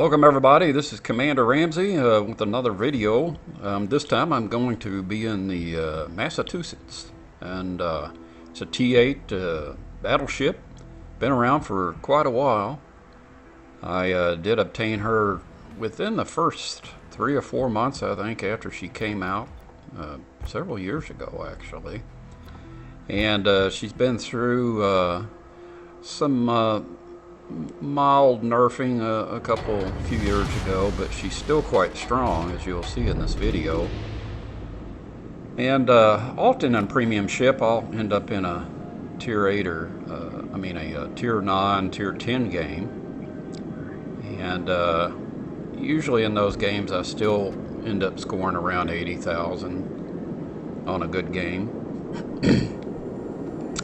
Welcome everybody, this is Commander Ramsey with another video. This time I'm going to be in the Massachusetts, and it's a T-8 battleship. Been around for quite a while. I did obtain her within the first 3 or 4 months, I think, after she came out, several years ago actually. And she's been through some mild nerfing a few years ago, but she's still quite strong, as you'll see in this video. And often in premium ship I'll end up in a tier 8 or a tier 9, tier 10 game, and usually in those games I still end up scoring around 80,000 on a good game.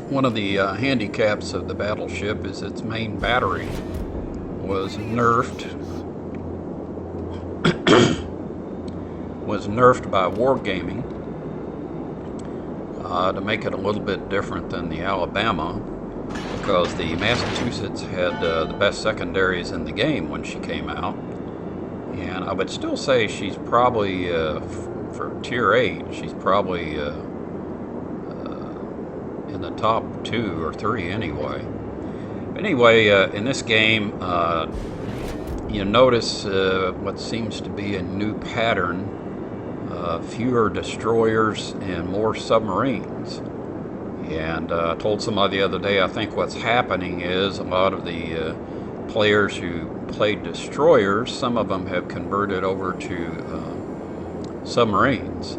One of the handicaps of the battleship is its main battery was nerfed by Wargaming to make it a little bit different than the Alabama, because the Massachusetts had the best secondaries in the game when she came out, and I would still say she's probably for tier 8 she's probably in the top 2 or 3 anyway. Anyway, in this game, you notice what seems to be a new pattern: fewer destroyers and more submarines. And I told somebody the other day, I think what's happening is a lot of the players who played destroyers, some of them have converted over to submarines.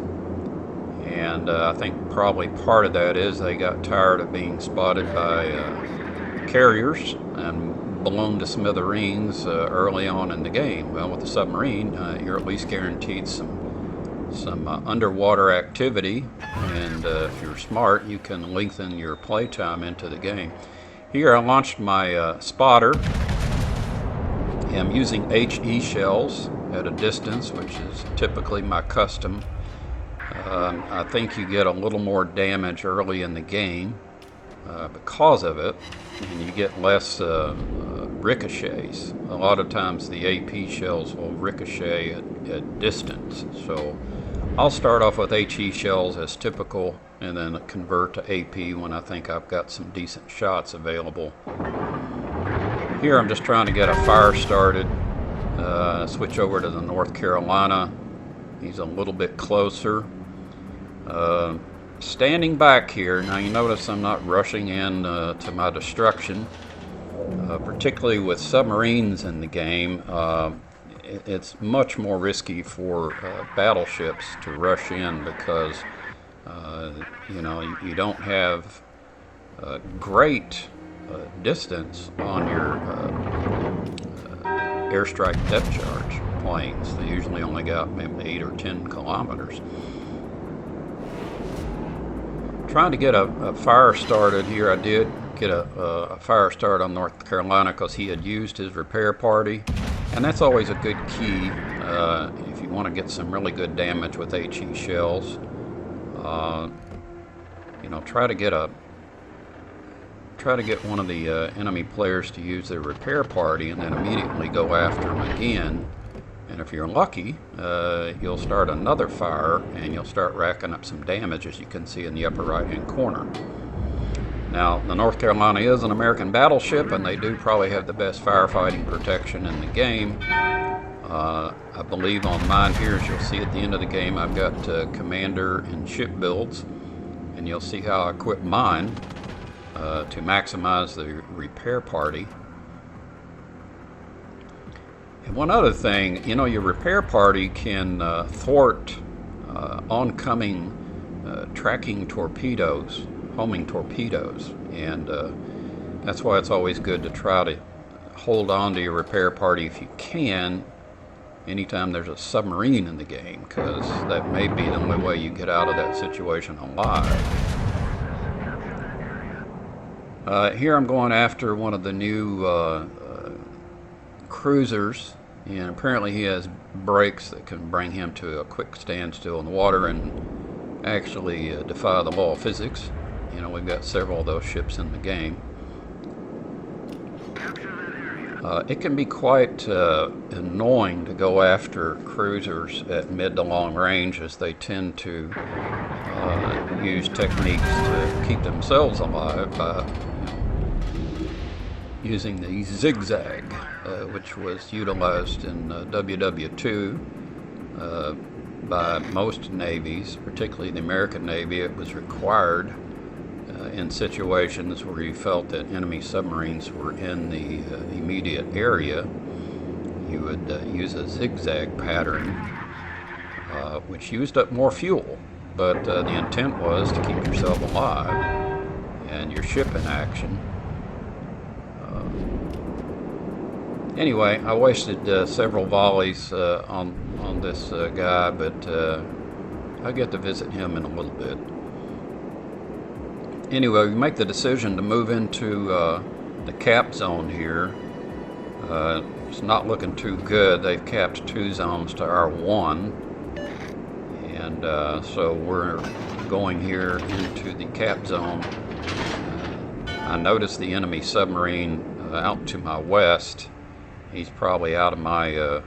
And I think probably part of that is they got tired of being spotted by carriers and blown to smithereens early on in the game. Well, with the submarine, you're at least guaranteed some underwater activity, and if you're smart, you can lengthen your playtime into the game. Here I launched my spotter. I'm using HE shells at a distance, which is typically my custom. I think you get a little more damage early in the game because of it, and you get less ricochets. A lot of times the AP shells will ricochet at distance, so I'll start off with HE shells as typical and then convert to AP when I think I've got some decent shots available. Here I'm just trying to get a fire started. Switch over to the North Carolina. He's a little bit closer. Standing back here, now you notice I'm not rushing in to my destruction, particularly with submarines in the game. It's much more risky for battleships to rush in because you don't have great distance on your airstrike depth charge planes. They usually only got maybe 8 or 10 kilometers. Trying to get a fire started here. I did get a fire start on North Carolina because he had used his repair party, and that's always a good key if you want to get some really good damage with HE shells. Try to get one of the enemy players to use their repair party and then immediately go after them again. And if you're lucky, you'll start another fire and you'll start racking up some damage, as you can see in the upper right hand corner. Now, the North Carolina is an American battleship, and they do probably have the best firefighting protection in the game. I believe on mine here, as you'll see at the end of the game, I've got commander and ship builds, and you'll see how I equip mine to maximize the repair party. And one other thing, your repair party can thwart oncoming tracking torpedoes, homing torpedoes, and that's why it's always good to try to hold on to your repair party if you can, anytime there's a submarine in the game, because that may be the only way you get out of that situation alive. Here I'm going after one of the new cruisers, and apparently he has brakes that can bring him to a quick standstill in the water and actually defy the law of physics. We've got several of those ships in the game. It can be quite annoying to go after cruisers at mid to long range, as they tend to use techniques to keep themselves alive by using the zigzag, which was utilized in WW2 by most navies, particularly the American Navy. It was required in situations where you felt that enemy submarines were in the immediate area. You would use a zigzag pattern, which used up more fuel, but the intent was to keep yourself alive and your ship in action. Anyway, I wasted several volleys on this guy, but I get to visit him in a little bit. Anyway, we make the decision to move into the cap zone here. It's not looking too good. They've capped 2 zones to our 1, and so we're going here into the cap zone. I noticed the enemy submarine out to my west. He's probably out of my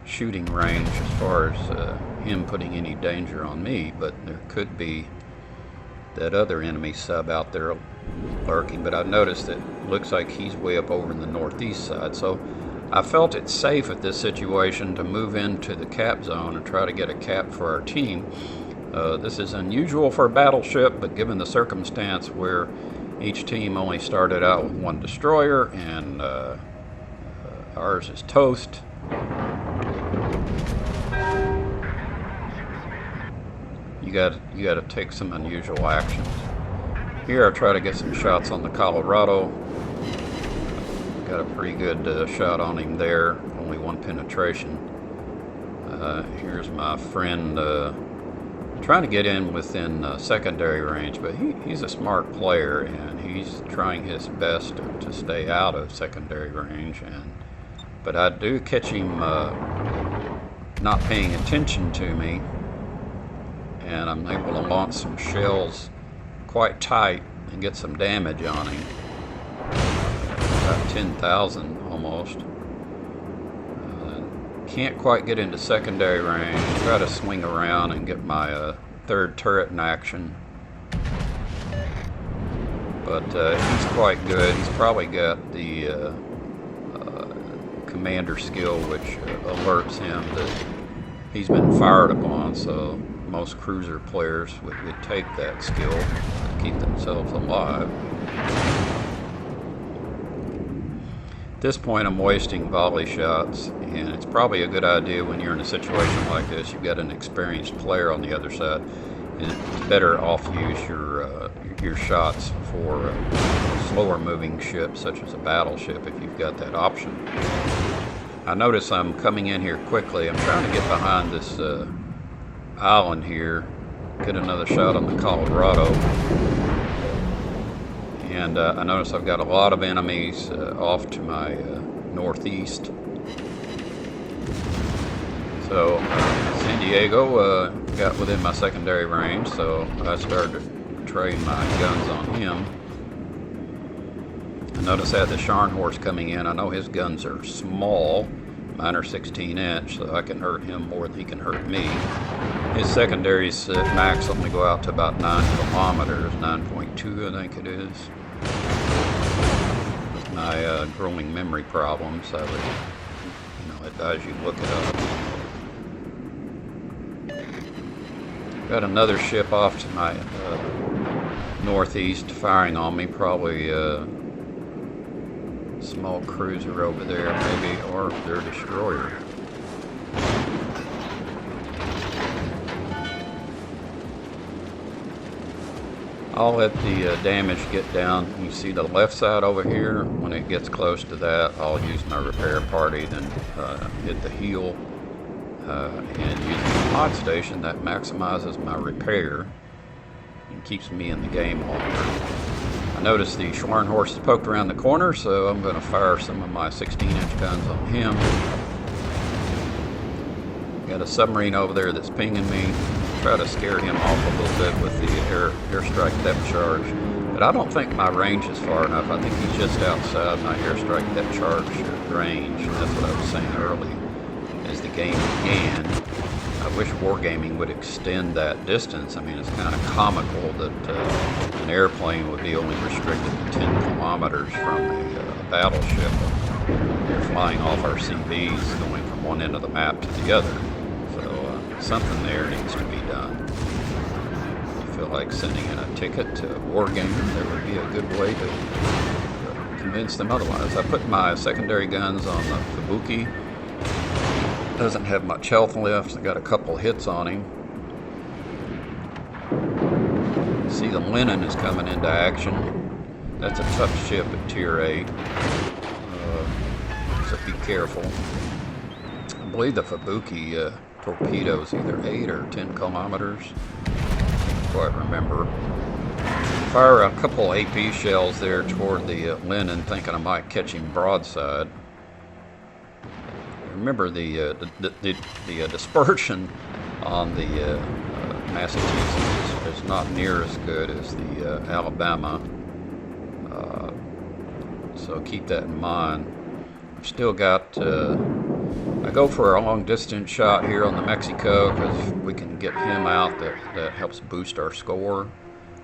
shooting range as far as him putting any danger on me, but there could be that other enemy sub out there lurking. But I've noticed that it looks like he's way up over in the northeast side, so I felt it safe at this situation to move into the cap zone and try to get a cap for our team. This is unusual for a battleship, but given the circumstance where each team only started out with 1 destroyer and ours is toast, you got to take some unusual actions. Here I try to get some shots on the Colorado. Got a pretty good shot on him there, only 1 penetration. Here's my friend trying to get in within secondary range, but he's a smart player and he's trying his best to stay out of secondary range. But I do catch him not paying attention to me, and I'm able to launch some shells quite tight and get some damage on him. About 10,000 almost. Can't quite get into secondary range. Try to swing around and get my 3rd turret in action. But he's quite good. He's probably got the commander skill, which alerts him that he's been fired upon, so most cruiser players would take that skill to keep themselves alive. At this point I'm wasting volley shots, and it's probably a good idea when you're in a situation like this, you've got an experienced player on the other side, and it's better off use your shots for slower moving ships such as a battleship if you've got that option. I notice I'm coming in here quickly. I'm trying to get behind this island here, get another shot on the Colorado, and I notice I've got a lot of enemies off to my northeast. So San Diego got within my secondary range, so I started training my guns on him. I notice I had the Scharnhorst coming in. I know his guns are small. Mine are 16-inch, so I can hurt him more than he can hurt me. His secondaries at max only go out to about 9 kilometers, 9.2 I think it is. With my growing memory problems, I would, advise you look it up. Got another ship off to my northeast firing on me, probably small cruiser over there maybe, or their destroyer. I'll let the damage get down. You see the left side over here. When it gets close to that, I'll use my repair party, then hit the heel, and using the pod station, that maximizes my repair and keeps me in the game longer. I noticed the Scharnhorst is poked around the corner, so I'm going to fire some of my 16-inch guns on him. Got a submarine over there that's pinging me. Try to scare him off a little bit with the airstrike depth charge. But I don't think my range is far enough. I think he's just outside my airstrike depth charge range. And that's what I was saying early. As the game began, I wish wargaming would extend that distance. I mean, it's kind of comical that an airplane would be only restricted to 10 kilometers from a battleship. They're flying off RCVs going from one end of the map to the other. So something there needs to be done. If you feel like sending in a ticket to wargaming, there would be a good way to convince them otherwise. I put my secondary guns on the Fubuki. Doesn't have much health left. I got a couple hits on him. See, the Lenin is coming into action. That's a tough ship at Tier 8. So be careful. I believe the Fubuki torpedoes either 8 or 10 kilometers. Can't quite remember. Fire a couple AP shells there toward the Lenin, thinking I might catch him broadside. Remember the dispersion on the Massachusetts is not near as good as the Alabama, so keep that in mind. I've still got, I go for a long distance shot here on the Mexico because we can get him out. That helps boost our score.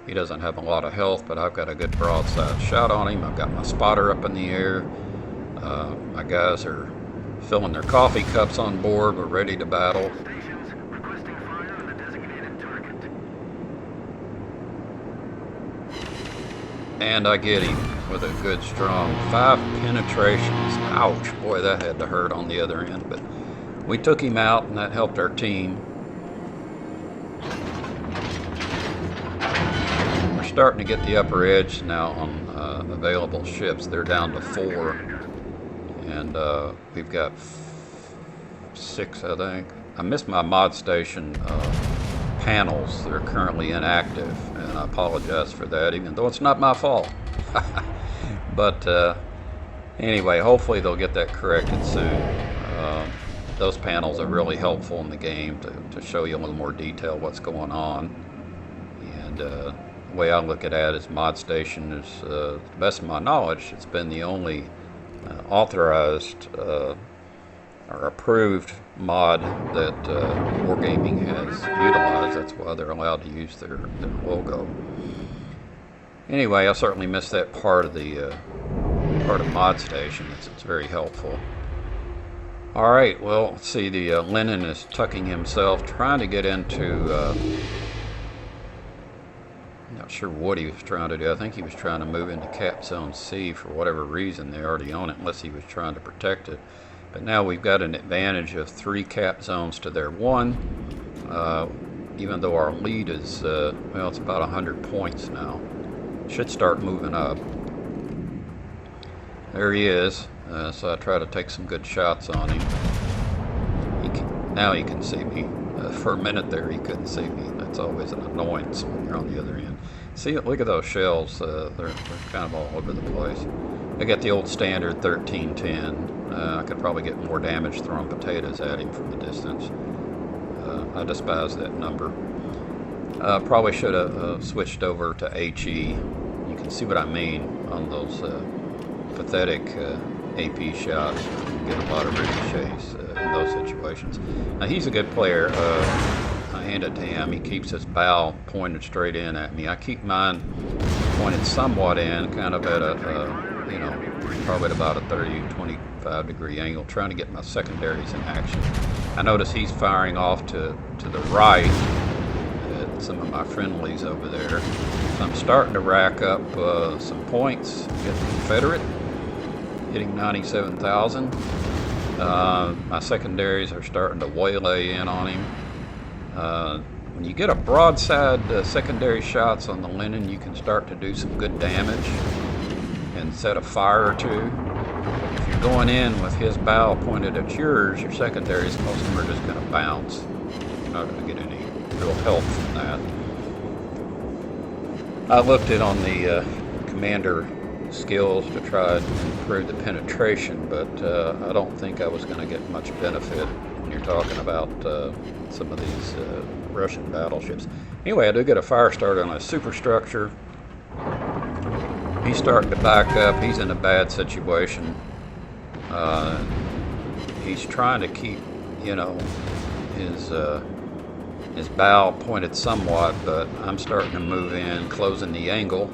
He doesn't have a lot of health, but I've got a good broadside shot on him. I've got my spotter up in the air. My guys are filling their coffee cups on board. We're ready to battle. And I get him with a good strong 5 penetrations. Ouch, boy, that had to hurt on the other end, but we took him out and that helped our team. We're starting to get the upper edge now on available ships. They're down to 4, and we've got 6, I think. I missed my mod station panels. They're currently inactive, and I apologize for that, even though it's not my fault. But anyway, hopefully they'll get that corrected soon. Those panels are really helpful in the game to show you a little more detail what's going on. And the way I look at it is mod station is, to the best of my knowledge, it's been the only authorized or approved mod that Wargaming has utilized. That's why they're allowed to use their logo. Anyway, I certainly missed that part of the mod station. It's very helpful. All right, well, let's see. The Lenin is tucking himself, trying to get into. Not sure what he was trying to do. I think he was trying to move into Cap Zone C for whatever reason. They already own it, unless he was trying to protect it. But now we've got an advantage of 3 cap zones to their 1, even though our lead is, well, it's about 100 points now. Should start moving up. There he is. So I try to take some good shots on him. Now he can see me. For a minute there, he couldn't see me. That's always an annoyance when you're on the other end. See, look at those shells. They're kind of all over the place. I got the old standard 1310. I could probably get more damage throwing potatoes at him from the distance. I despise that number. Probably should have switched over to HE. You can see what I mean on those pathetic AP shots. You get a lot of ricochets in those situations. Now, he's a good player. I hand it to him. He keeps his bow pointed straight in at me. I keep mine pointed somewhat in, kind of at a, you know, probably at about a 30-25 degree angle, trying to get my secondaries in action. I notice he's firing off to the right at some of my friendlies over there. I'm starting to rack up some points against the Confederate, hitting 97,000. My secondaries are starting to waylay in on him. When you get a broadside secondary shots on the Lenin, you can start to do some good damage and set a fire or two. If you're going in with his bow pointed at yours, your secondaries, most of them are just going to bounce. You're not going to get any real help from that. I looked it on the commander skills to try and improve the penetration, but I don't think I was going to get much benefit when you're talking about some of these Russian battleships. Anyway, I do get a fire start on a superstructure. He's starting to back up. He's in a bad situation. Uh, he's trying to keep, you know, his bow pointed somewhat, but I'm starting to move in, closing the angle,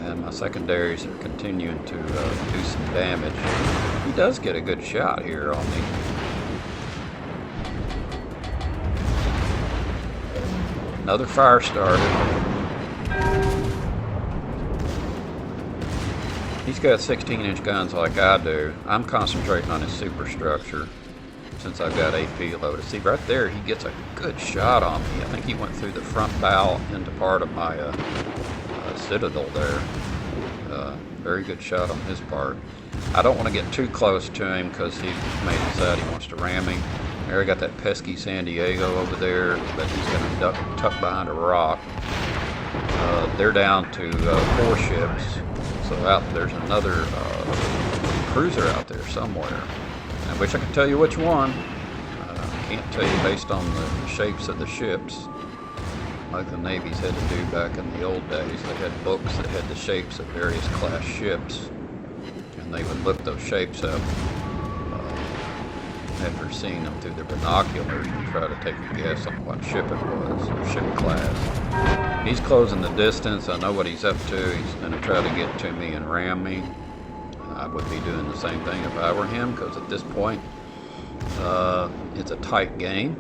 and my secondaries are continuing to do some damage. He does get a good shot here on me. Another fire started. He's got 16-inch guns like I do. I'm concentrating on his superstructure since I've got AP loaded. See, right there, he gets a good shot on me. I think he went through the front bow into part of my citadel there. Very good shot on his part. I don't want to get too close to him because he may decide he wants to ram me. There, I got that pesky San Diego over there, but he's going to tuck behind a rock. They're down to 4 ships. So there's another cruiser out there somewhere. I wish I could tell you which one. I can't tell you based on the shapes of the ships, like the Navies had to do back in the old days. They had books that had the shapes of various class ships, and they would look those shapes up after seeing them through their binoculars and try to take a guess on what ship it was, or ship class. He's closing the distance. I know what he's up to. He's going to try to get to me and ram me. I would be doing the same thing if I were him, because at this point, it's a tight game.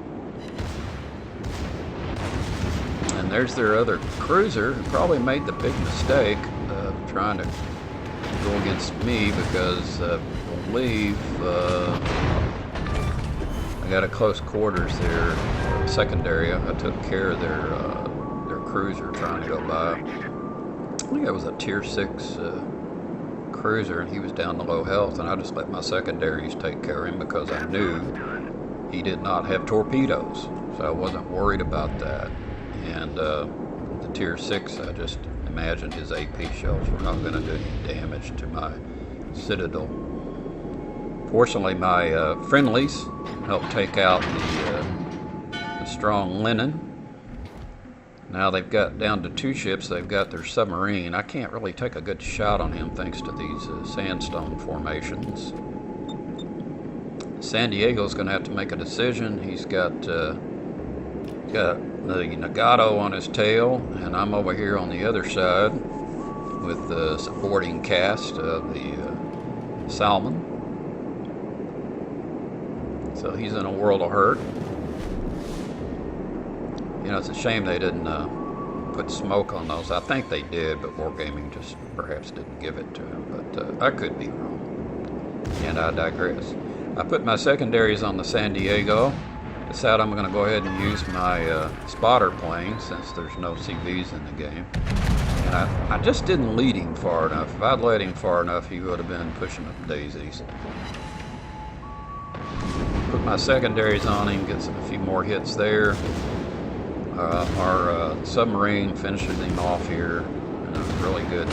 And there's their other cruiser, who probably made the big mistake of trying to go against me, because I believe I got a close quarters there, secondary. I took care of their cruiser trying to go by. I think it was a tier 6 cruiser, and he was down to low health, and I just let my secondaries take care of him because I knew he did not have torpedoes, so I wasn't worried about that. And the tier 6, I just imagined his AP shells were not going to do any damage to my citadel. Fortunately, my friendlies helped take out the strong linen. Now they've got down to 2 ships. They've got their submarine. I can't really take a good shot on him thanks to these sandstone formations. San Diego's going to have to make a decision. He's got the Nagato on his tail, and I'm over here on the other side with the supporting cast of the Salmon. So he's in a world of hurt. You know, it's a shame they didn't put smoke on those. I think they did, but Wargaming just perhaps didn't give it to him. But I could be wrong, and I digress. I put my secondaries on the San Diego. Decided I'm going to go ahead and use my spotter plane since there's no CVs in the game. And I just didn't lead him far enough. If I'd led him far enough, he would have been pushing up daisies. Put my secondaries on him, gets a few more hits there. Our submarine finishes him off here. And it was really good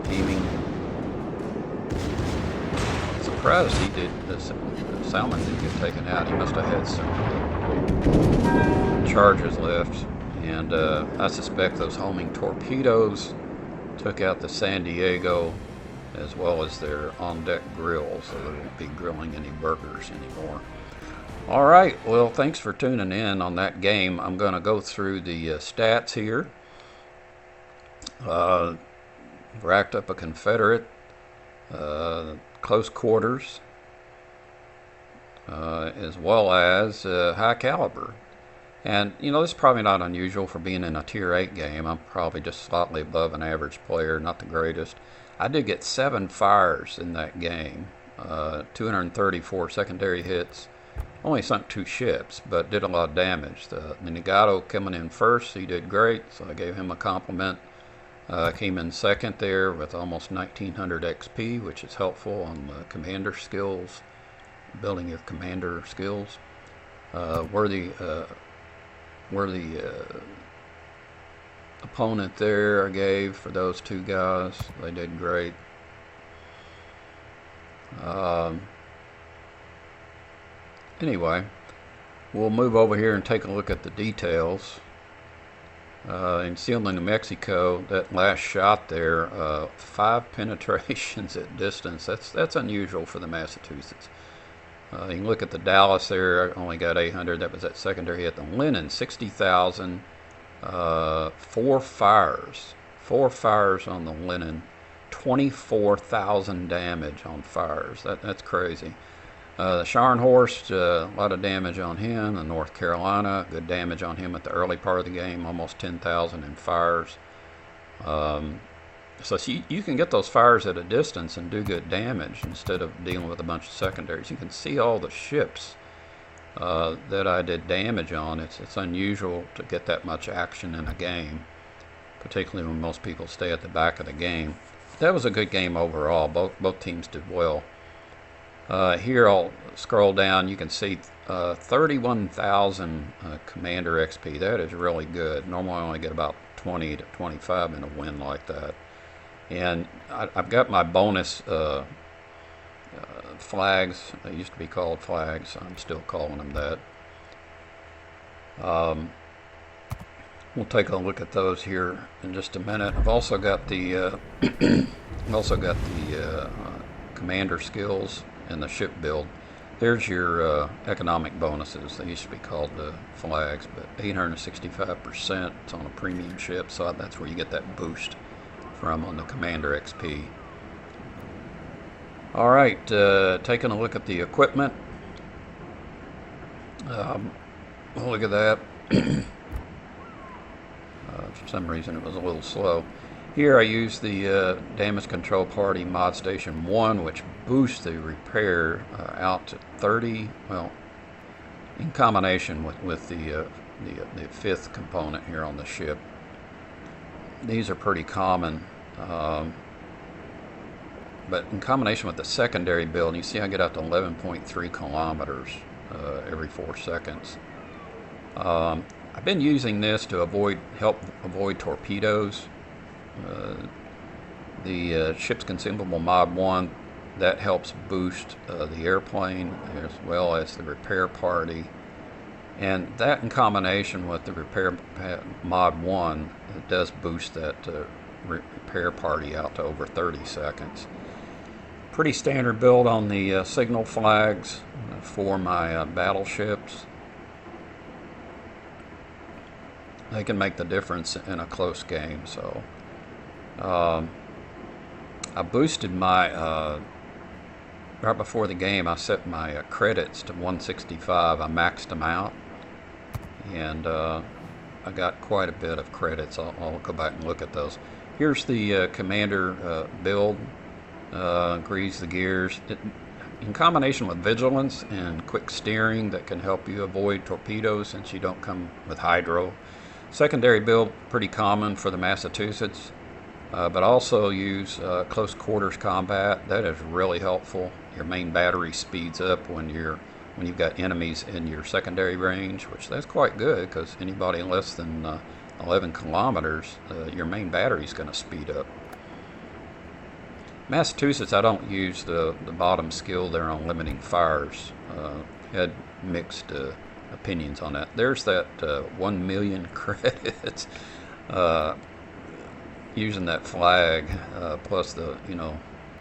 aiming. Surprised he did. The Salmon didn't get taken out. He must have had some charges left, and I suspect those homing torpedoes took out the San Diego as well as their on-deck grill, so they won't be grilling any burgers anymore. All right, well, thanks for tuning in on that game. I'm going to go through the stats here. Racked up a Confederate, close quarters, as well as high caliber. And, you know, this is probably not unusual for being in a Tier 8 game. I'm probably just slightly above an average player, not the greatest. I did get 7 fires in that game, 234 secondary hits. Only sunk 2 ships, but did a lot of damage. The Nagato coming in first, he did great, so I gave him a compliment. Came in second there with almost 1900 XP, which is helpful on the commander skills, building your commander skills. Worthy opponent there I gave for those 2 guys. They did great. Anyway, we'll move over here and take a look at the details. In Sealing, New Mexico, that last shot there, 5 penetrations at distance. That's unusual for the Massachusetts. You can look at the Dallas there. I only got 800. That was that secondary hit. The Lennon, 60,000. 4 fires. 4 fires on the Lennon. 24,000 damage on fires. That's crazy. The Scharnhorst, a lot of damage on him. The North Carolina, good damage on him at the early part of the game, almost 10,000 in fires. So you can get those fires at a distance and do good damage instead of dealing with a bunch of secondaries. You can see all the ships that I did damage on. It's unusual to get that much action in a game, particularly when most people stay at the back of the game. That was a good game overall. Both teams did well. Here I'll scroll down. You can see 31,000 Commander XP. That is really good. Normally I only get about 20 to 25 in a win like that. And I've got my bonus flags. They used to be called flags. I'm still calling them that. We'll take a look at those here in just a minute. I've also got the commander skills and the ship build. There's your economic bonuses. They used to be called flags, but 865%. It's on a premium ship, so that's where you get that boost from on the Commander XP. All right, taking a look at the equipment. Look at that. For some reason it was a little slow. Here I use the Damage Control Party Mod Station 1, which boosts the repair out to 30, well, in combination with the fifth component here on the ship. These are pretty common, but in combination with the secondary build, you see I get up to 11.3 kilometers every 4 seconds. I've been using this to help avoid torpedoes. The ship's consumable mod 1, that helps boost the airplane as well as the repair party, and that in combination with the repair mod 1, it does boost that repair party out to over 30 seconds. Pretty standard build on the signal flags for my battleships. They can make the difference in a close game. So I boosted my right before the game. I set my credits to 165. I maxed them out, and I got quite a bit of credits. I'll go back and look at those. Here's the commander build. Grease the gears. In combination with vigilance and quick steering, that can help you avoid torpedoes since you don't come with hydro. Secondary build, pretty common for the Massachusetts, but also use close quarters combat. That is really helpful. Your main battery speeds up when you've got enemies in your secondary range, which that's quite good because anybody less than 11 kilometers, your main battery is going to speed up. Massachusetts, I don't use the bottom skill there on limiting fires. Had mixed opinions on that. There's that 1 million credits using that flag plus the